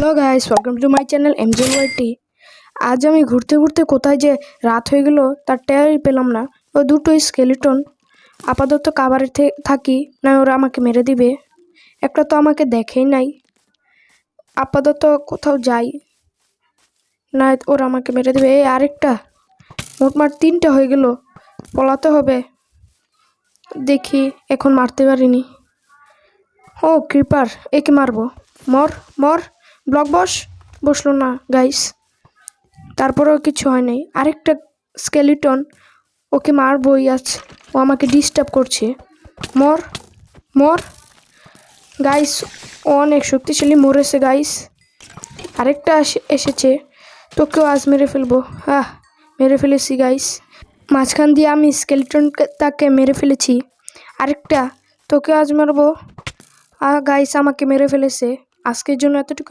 Hello guys, welcome to my channel MJYT. আজ আমি ঘুরতে ঘুরতে কোথায় যে রাত হয়ে গেল তার টেরই পেলাম না। ও দুটো স্কেলিটন আপাতত কাভারে থাকি, না ওরা আমাকে মেরে দিবে। একটা তো আমাকে দেখেই নাই, আপাতত কোথাও যাই না, ওরা আমাকে মেরে দিবে। এই আরেকটা, মোটমাট তিনটা হয়ে গেল, পলাতে হবে। দেখি, এখন মারতে পারিনি। ও ক্রিপার, একে মারবো। মর মর, ব্লক বসলো না গাইস, তারপরেও কিছু হয় নাই। আরেকটা স্কেলিটন, ওকে মারবই আজ, ও আমাকে ডিস্টার্ব করছে। মর মর গাইস, ও অনেক শক্তিশালী, মরেছে গাইস। আরেকটা এসেছে, তোকেও আজ মেরে ফেলবো। মেরে ফেলেছি গাইস, মাঝখান দিয়ে আমি স্কেলিটনটাকে মেরে ফেলেছি। আরেকটা, তোকে আজ মারবো। গাইস আমাকে মেরে ফেলেছে। আজকের জন্য এতটুকুই।